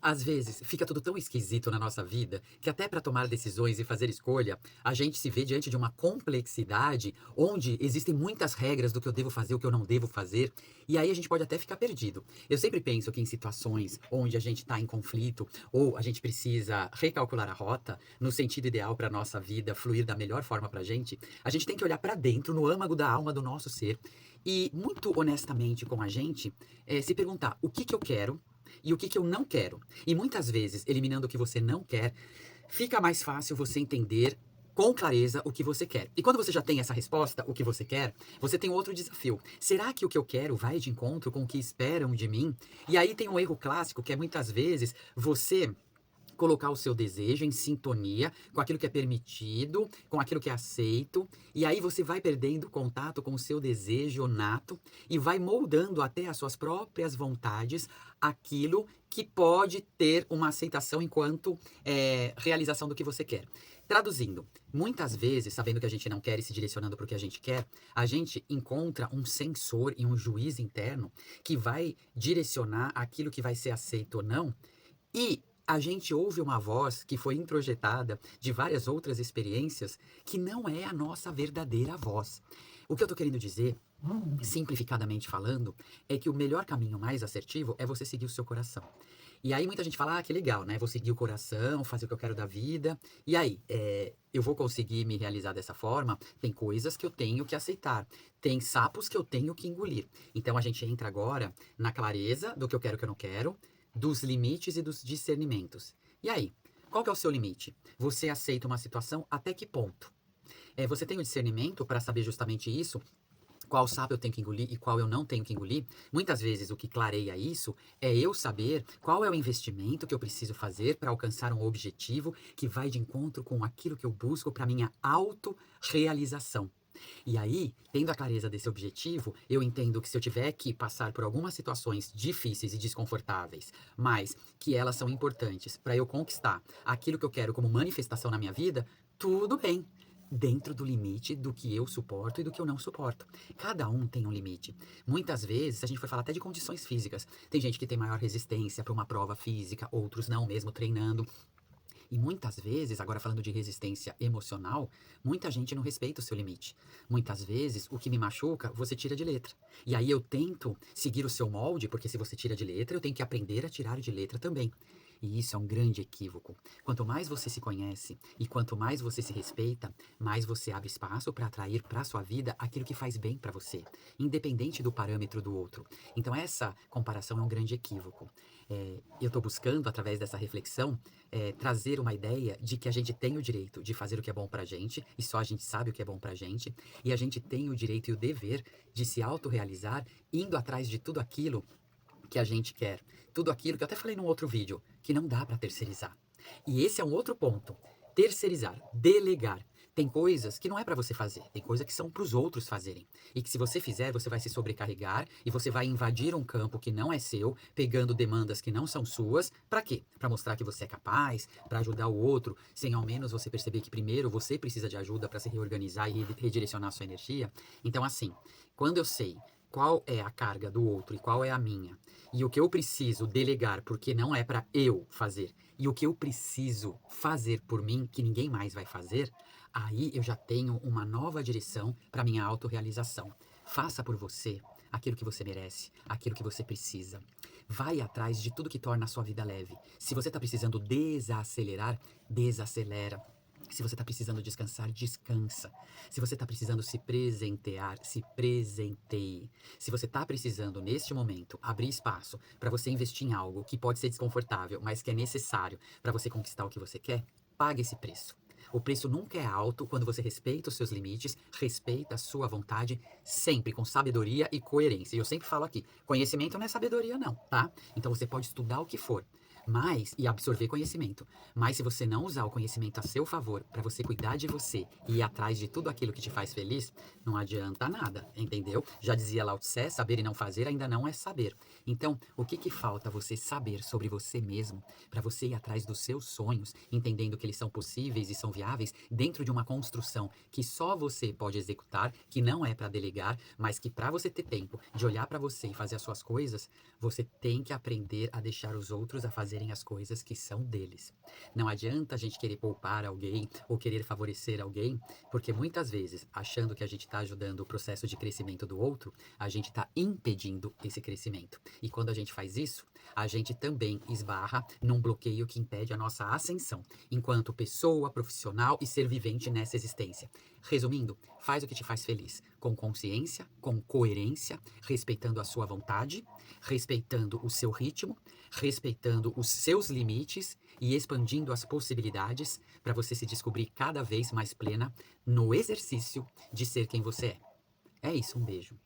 Às vezes, fica tudo tão esquisito na nossa vida que até para tomar decisões e fazer escolha, a gente se vê diante de uma complexidade onde existem muitas regras do que eu devo fazer, o que eu não devo fazer, e aí a gente pode até ficar perdido. Eu sempre penso que em situações onde a gente está em conflito ou a gente precisa recalcular a rota no sentido ideal para a nossa vida fluir da melhor forma para a gente tem que olhar para dentro, no âmago da alma do nosso ser e, muito honestamente com a gente, se perguntar o que que eu quero e o que que eu não quero. E muitas vezes, eliminando o que você não quer, fica mais fácil você entender com clareza o que você quer. E quando você já tem essa resposta, o que você quer, você tem um outro desafio. Será que o que eu quero vai de encontro com o que esperam de mim? E aí tem um erro clássico que é muitas vezes você colocar o seu desejo em sintonia com aquilo que é permitido, com aquilo que é aceito, e aí você vai perdendo contato com o seu desejo nato e vai moldando até as suas próprias vontades aquilo que pode ter uma aceitação enquanto realização do que você quer. Traduzindo, muitas vezes, sabendo que a gente não quer e se direcionando para o que a gente quer, a gente encontra um sensor e um juiz interno que vai direcionar aquilo que vai ser aceito ou não, e a gente ouve uma voz que foi introjetada de várias outras experiências que não é a nossa verdadeira voz. O que eu tô querendo dizer, simplificadamente falando, é que o melhor caminho mais assertivo é você seguir o seu coração. E aí muita gente fala, ah, que legal, né? Vou seguir o coração, fazer o que eu quero da vida. E aí, eu vou conseguir me realizar dessa forma? Tem coisas que eu tenho que aceitar. Tem sapos que eu tenho que engolir. Então a gente entra agora na clareza do que eu quero e o que eu não quero, dos limites e dos discernimentos. E aí, qual que é o seu limite? Você aceita uma situação até que ponto? Você tem o discernimento para saber justamente isso? Qual sapo eu tenho que engolir e qual eu não tenho que engolir? Muitas vezes o que clareia isso é eu saber qual é o investimento que eu preciso fazer para alcançar um objetivo que vai de encontro com aquilo que eu busco para minha autorrealização. E aí, tendo a clareza desse objetivo, eu entendo que se eu tiver que passar por algumas situações difíceis e desconfortáveis, mas que elas são importantes para eu conquistar aquilo que eu quero como manifestação na minha vida, tudo bem. Dentro do limite do que eu suporto e do que eu não suporto. Cada um tem um limite. Muitas vezes, se a gente for falar até de condições físicas, tem gente que tem maior resistência para uma prova física, outros não, mesmo treinando. E muitas vezes, agora falando de resistência emocional, muita gente não respeita o seu limite. Muitas vezes, o que me machuca, você tira de letra. E aí eu tento seguir o seu molde, porque se você tira de letra, eu tenho que aprender a tirar de letra também. E isso é um grande equívoco. Quanto mais você se conhece e quanto mais você se respeita, mais você abre espaço para atrair para sua vida aquilo que faz bem para você, independente do parâmetro do outro. Então essa comparação é um grande equívoco. Eu estou buscando, através dessa reflexão, trazer uma ideia de que a gente tem o direito de fazer o que é bom pra gente, e só a gente sabe o que é bom pra gente, e a gente tem o direito e o dever de se autorrealizar indo atrás de tudo aquilo que a gente quer. Tudo aquilo que eu até falei num outro vídeo, que não dá para terceirizar. E esse é um outro ponto. Terceirizar, delegar. Tem coisas que não é para você fazer, tem coisas que são para os outros fazerem. E que se você fizer, você vai se sobrecarregar e você vai invadir um campo que não é seu, pegando demandas que não são suas. Para quê? Para mostrar que você é capaz, para ajudar o outro, sem ao menos você perceber que primeiro você precisa de ajuda para se reorganizar e redirecionar a sua energia. Então, assim, quando eu sei qual é a carga do outro e qual é a minha, e o que eu preciso delegar porque não é para eu fazer, e o que eu preciso fazer por mim que ninguém mais vai fazer, aí eu já tenho uma nova direção para minha autorrealização. Faça por você aquilo que você merece, aquilo que você precisa. Vai atrás de tudo que torna a sua vida leve. Se você está precisando desacelerar, desacelera. Se você está precisando descansar, descansa. Se você está precisando se presentear, se presenteie. Se você está precisando, neste momento, abrir espaço para você investir em algo que pode ser desconfortável, mas que é necessário para você conquistar o que você quer, pague esse preço. O preço nunca é alto quando você respeita os seus limites, respeita a sua vontade, sempre com sabedoria e coerência. E eu sempre falo aqui, conhecimento não é sabedoria não, tá? Então você pode estudar o que for, mas e absorver conhecimento. Mas se você não usar o conhecimento a seu favor para você cuidar de você e ir atrás de tudo aquilo que te faz feliz, não adianta nada, entendeu? Já dizia Lao Tse, saber e não fazer ainda não é saber. Então, o que que falta você saber sobre você mesmo para você ir atrás dos seus sonhos, entendendo que eles são possíveis e são viáveis dentro de uma construção que só você pode executar, que não é para delegar, mas que para você ter tempo de olhar para você e fazer as suas coisas, você tem que aprender a deixar os outros a fazer fazerem as coisas que são deles. Não adianta a gente querer poupar alguém ou querer favorecer alguém, porque muitas vezes, achando que a gente está ajudando o processo de crescimento do outro, a gente está impedindo esse crescimento. E quando a gente faz isso, a gente também esbarra num bloqueio que impede a nossa ascensão, enquanto pessoa, profissional e ser vivente nessa existência. Resumindo, faz o que te faz feliz, com consciência, com coerência, respeitando a sua vontade, respeitando o seu ritmo, respeitando os seus limites e expandindo as possibilidades para você se descobrir cada vez mais plena no exercício de ser quem você é. É isso, um beijo.